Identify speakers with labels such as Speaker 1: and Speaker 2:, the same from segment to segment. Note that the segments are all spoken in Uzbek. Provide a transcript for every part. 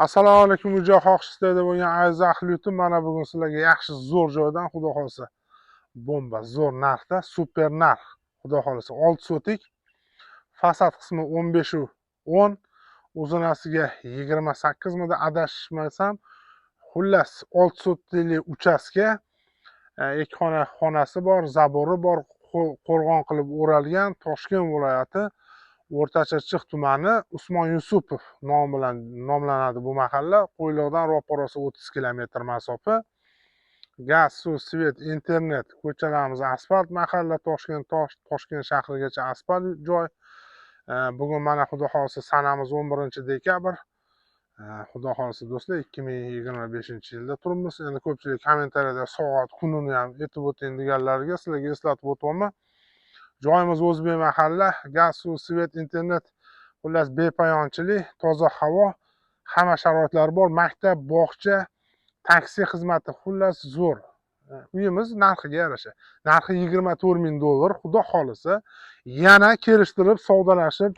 Speaker 1: Assalomu alaykum, ujoq xohishda bo'lgan aziz ahli YouTube. Mana bugun sizlarga yaxshi zo'r joydan, xudo xolisa, bomba zo'r narxda, super narx, xudo xolisa 6 sotik. Fasad qismi 15 10, uzunasiga 28 mida adashmasam. Xullas 6 sotikli uchastka, ikki xonasi bor, zabori bor, qo'rg'on qilib o'ralgan, Toshkent viloyati O'rtacha tumani, Usmon Yusupov nomi bilan nomlanadi bu mahalla. Qo'yliqdan ro'parasi 30 kilometr masofa. Gaz, suv, svet, internet, ko'chalarimiz asfalt, mahalla Toshkent shahrigacha asfalt joy. Bugun mana xudo xolisa sanamiz 11-dekabr. Xudo xolisa do'stlar 2025-yilda turibmiz. Endi ko'pchilik kommentariyada soat, kunini ham aytib o'ting deganlarga sizlarga eslatib o'taman. Joyimiz O'zbek mahalla, gaz, suv, svet, internet, xullas bepoyonchilik, toza havo, hamma sharoitlari bor, maktab, bog'cha, taksi xizmati, xullas zo'r. Uyimiz narxiga yarasha. Narxi $24,000. Xudo xolisa yana kelishtirib, savdolashib,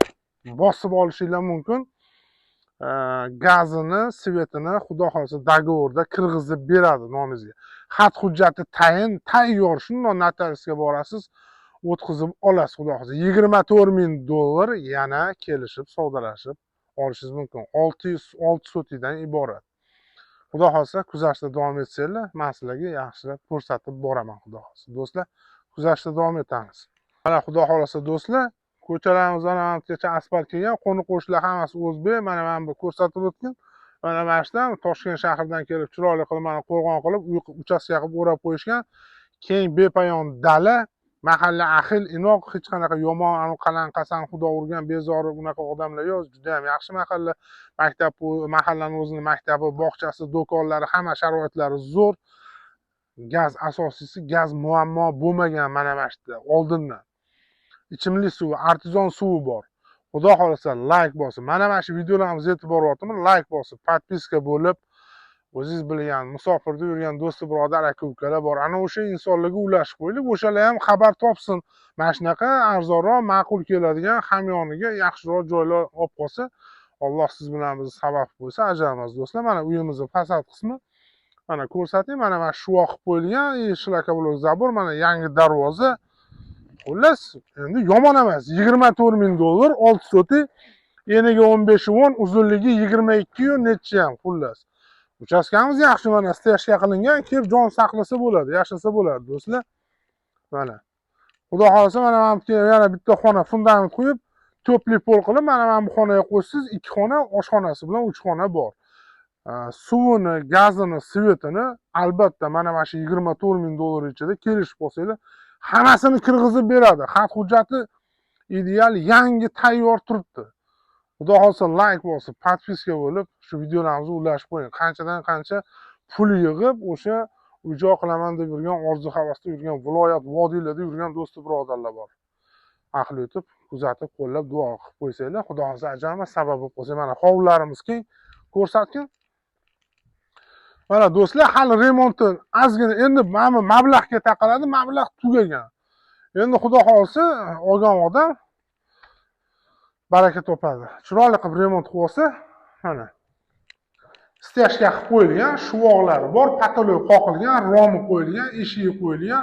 Speaker 1: bosib olishinglar mumkin. Gazini, svetini xudo xolisa dogovorda kirgizib beradi nomingizga. Xat hujjati tayyor, shundoq notariusga borasiz. O'tkazib olasiz xudo xolisa. $24,000 yana kelishib savdolashib olishingiz mumkin. 6 sotikdan iborat. Xudo xolisa kuzatishda davom etsanglar, men sizlarga yaxshilab ko'rsatib boraman xudo xolisa. Do'stlar, kuzatishda davom etamiz. Mana xudo xolisa do'stlar, ko'chalarimizdan ancha asfalt kelgan, qo'ni-qo'shnilar hammasi o'zbek. Mana bu ko'rsatib o'tgan. Mana mashdan Toshkent shahridan kelib, chiroyli qilib mana qo'rg'on qilib, uchastka qilib o'rab qo'yishgan. Keng bepoyon dala. Mahalla ahil, inoq, hech qanaqa yomon, qalan-qasan, xudo urgan, bezori unaqa odamlar yo'q. Juda ham yaxshi mahalla. Maktab, mahallaning o'zining maktabi, bog'chasi, do'konlari, hamma sharoitlari zo'r. Gaz asosiysi, gaz muammo bo'lmagan mana mashda oldindan. Ichimlik suvi, artizon suvi bor. Xudo xolisa like bosib, mana shu videolarimizni yetib boryaptimi? Like bosib, podpiska bo'lib, o'zingiz bilgan, musofirda yurgan do'sti, birodar, aka-ukalar bor. Ana o'sha insonlarga ulashib qo'ylik, o'shalar ham xabar topsin. Mana shunaqa arzonroq, ma'qul keladigan, hamyoniga yaxshiroq joylar olib qolsa, Alloh siz bilan bizni sabab bo'lsa, ajralmas do'stlar. Mana uyimizning fasad qismi, mana ko'rsating, mana shuvoq qilib qo'yilgan, shlaka blok zabor, mana yangi darvoza. Xullas, endi yomon emas. $24,000, 6 sotik, eniga 15-10, uzunligi 22 necha ham, xullas. Uchastkamiz yaxshi, mana steshka qilingan, kelib jon saqlasa bo'ladi, yashasa bo'ladi do'stlar. Mana. Xudo xolisa mana yana bitta xona fundament qo'yib, to'pli pol qilib, mana bu xonaga qo'ysiz, 2 xona oshxonasi bilan 3 xona bor. Suvini, gazini, svetini albatta mana shu $24,000 ichida kelishib qolsanglar, hammasini kirgizib beradi. Xat hujjati ideal, yangi, tayyor turibdi. Xudo xolisa like bosib, podpiska bo'lib, shu videolarimizni ulashib qo'ying. Qanchadan qancha pul yig'ib, o'sha uy-joy qilaman deb yurgan, orzu-havasda yurgan, viloyat, vodiylarda yurgan do'sti birodarlar bor. Ahli etib, kuzatib, qo'llab, duo qilib qo'ysanglar, xudo xolisa ajarmas, sabab bo'lib qolsa. Mana hovlilarimiz keng, ko'rsatgan. Mana do'stlar, hali remonti ozgina, endi mana mablag'ga taqaladi, mablag' tugagan. Endi xudo xolisa olgan odam baraka topadi. Chiroyli qilib remont qilib olsa, mana steshka qilib qo'yilgan, shuvoqlari bor, patolog qoqilgan, romi qo'yilgan, eshigi qo'yilgan.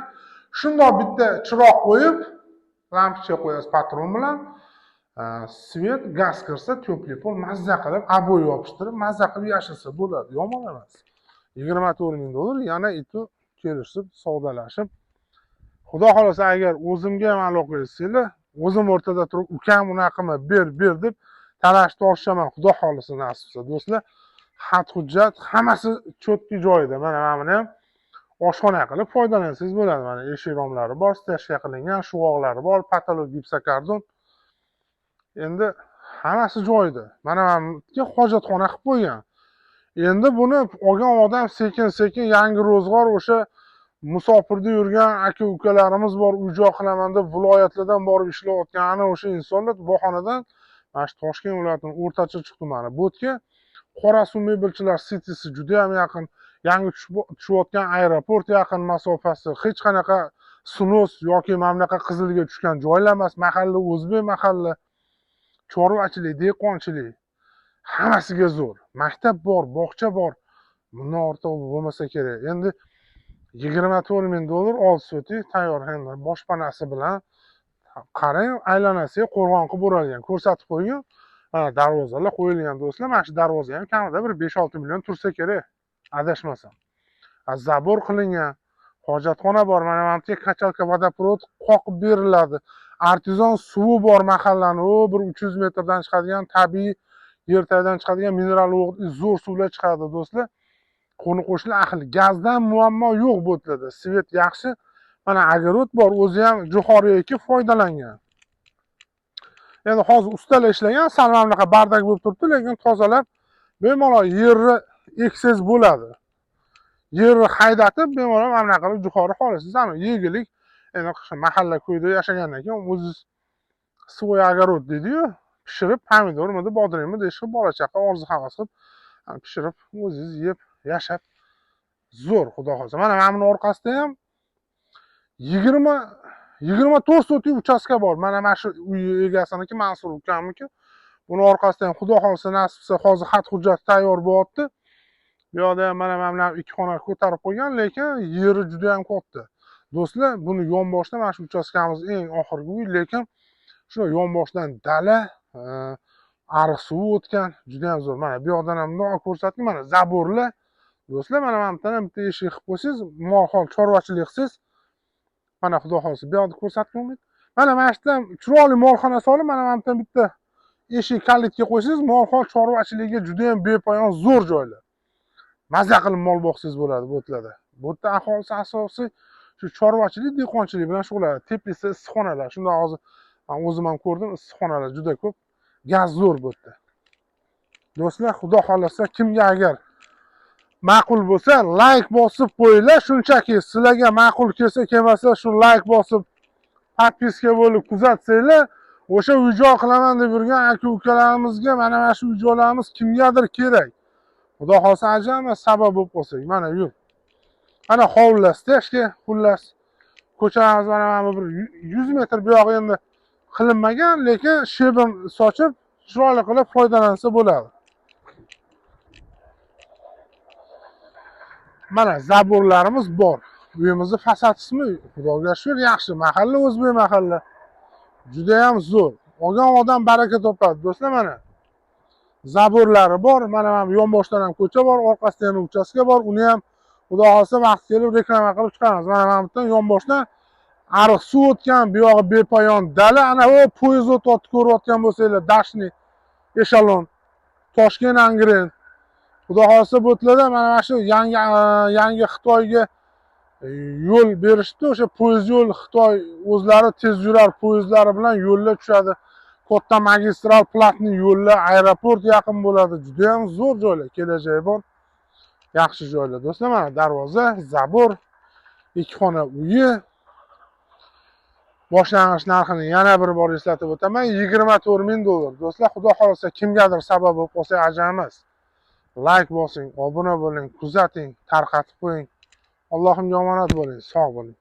Speaker 1: Shundoq bitta chiroq qo'yib, lampochka qo'yasiz patron bilan. Svet, gaz kirsa, to'pli pol mazza qilib, aboy yopishtirib, mazza qilib yashasa bo'ladi. Yomon emas. $24,000 yana itu kelishib, savdolashib. Xudo xolisa agar o'zimga ham aloqa qilsanglar, o'zim o'rtada turib, ukam unaqami, ber deb talash tortishaman, xudo xolisa nasib qilsa. Do'stlar, xat hujjat hammasi cho'tki joyida. Mana buni ham oshxona qilib foydalansangiz bo'ladi. Mana eshik romlari bor, steshka qilingan, shuvoqlari bor, patolog gipsokardon. Endi hammasi joyida. Mana bunga hojatxona qilib qo'ygan. Endi buni olgan odam sekin-sekin yangi ro'zg'or, o'sha musofirda yurgan aka-ukalarimiz bor, uy-joy qilaman deb viloyatlardan borib ishlayotgan ana o'sha insonlar Boxonadan mana shu Toshkent viloyatining O'rtacha tumani Bo'tga Qorasuv mebelchilar sitisi juda ham yaqin, yangi tushayotgan aeroport yaqin masofasi, hech qanaqa snos yoki mamlakat qiziliga tushgan joylar emas, mahalla o'zbek mahalla, chorvachilik, dehqonchilik, Hammasiga zo'r. Maktab bor, bog'cha bor. Bundan ortiq bo'lmasa kerak. Endi $24,000 oldi sotik tayyor endi boshpanasi bilan qarang, aylanasiga qo'rg'on qilib o'ralgan, ko'rsatib qo'ygan. Darvozalar qo'yilgan do'stlar. Mana shu darvoza ham kamida bir 5-6 million tursa kerak, adashmasam. Zabor qilingan. Hojatxona bor. Mana bu yerga kachalka vodoprovod qoqib beriladi. Artizon suvi bor mahallani. O bir 300 metrdan chiqadigan tabiiy yer tagidan chiqadigan mineral zo'r suvlar chiqadi do'stlar. Qo'ni qo'shnilar ahli. Gazdan muammo yo'q bu yerda. Svet yaxshi. Mana огород bor, o'zi ham jo'xori ekib foydalangan. Endi hozir ustalar ishlagan, sal mamlaqa bardak bo'lib turibdi, lekin tozalab bemalol yerni eksangiz bo'ladi. Yerni haydatib bemalol mana qilib jo'xori olasiz. Ana yegilik. Endi mahalla ko'yda yashagandan keyin o'zingiz svoy огород deydi-yu, pishirib pomidormi, bodringmi deyish qilib bola chaqa orzu havas qilib pishirib o'zingiz yeb yashab zo'r, xudo xolsa. Mana buni orqasida ham 24 sotik uchastka bor. Mana shu uy egasiniki, Mansur ukamniki. Buni orqasida ham xudo xolsa nasibsa hozir xat hujjat tayyor bo'lyapti. Bu yerda ham mana ikki xona ko'tarib qo'ygan, lekin yeri juda ham katta. Do'stlar, buni yonboshda mana shu uchastkamiz eng oxirgi uy, lekin shu yonboshdan dala, ariq suvi o'tgan, juda ham zo'r. Mana bu yoqdan ham bundoq ko'rsatdim, mana zaborlar. Do'stlar, mana bu yerdan ham bitta eshik qilib qo'ysangiz, mol-hol chorvachilik qilsangiz, mana xudo xolsa bu yoqda ko'rsatdim. Mana shu yerdan chiroyli molxona solib, mana bu yerdan bitta eshik kalitga qo'ysangiz, mol-hol chorvachiligiga juda ham bepoyon zo'r joylar. Maza qilib mol boqsangiz bo'ladi bu yerlarda. Bu yerda aholisi asosiy shu chorvachilik, dehqonchilik bilan shug'ullanadi. Teplitsa issiqxonalar. Shunda hozir men o'zim ham ko'rdim, issiqxonalar juda ko'p. Gaz zo'r bu yerda. Do'stlar, xudo xolasa kimga agar ma'qul bo'lsa, like bosib qo'yinglar. Shunchaki sizlarga ma'qul kelsa, kelmasa shu like bosib, podpiska bo'lib kuzatsanglar, o'sha uy-joy qilaman deb yurgan aka-ukalarimizga mana shu uy-joylarimiz kimgadir kerak. Xudo xolsa ajami sabab bo'lib qolsak. Mana yur. Mana hovlilasida ishga xullas ko'chalarimiz mana bir 100 metr bu yoq endi qilinmagan, lekin shebim sochib chiroyli qilib foydalansa bo'ladi. Mana zaborlarimiz bor. Uyimizni fasad qismi xudoga shukr yaxshi. Mahalla o'zbek mahalla. Juda ham zo'r. Olgan odam baraka topadi. Do'stlar, mana zaborlari bor. Mana bu yonboshdan ham ko'cha bor, orqasida ham uchastka bor. Uni ham xudo xolsa vaqt kelib reklama qilib chiqaramiz. Mana bu yonboshdan ariq suv o'tgan, bu yog'i bepoyon dala. Ana o poyezd o'tyapti, ko'rayotgan bo'lsanglar, Dashni, Eshalon, Toshkent, Angren. Xudo xolsa bu yerlarda mana shu yangi Xitoyga yo'l berishdi. O'sha poyezd yo'l Xitoy o'zlari tez yurar poyezdlari bilan yo'llar tushadi. Katta magistral platni yo'llar, aeroport yaqin bo'ladi. Juda ham zo'r joylar, kelajagi bor. Yaxshi joylar. Do'stlar, mana darvoza, zabor, ikki xona uyi. Boshlang'ich narxini yana bir bor eslatib o'taman, $24,000. Do'stlar, xudo xolasa kimgadir sabab bo'lib qolsa ajab emas. Like bosing, obuna bo'ling, kuzating, tarqatib qo'ying. Allohimga omonat bo'ling, sog' bo'ling.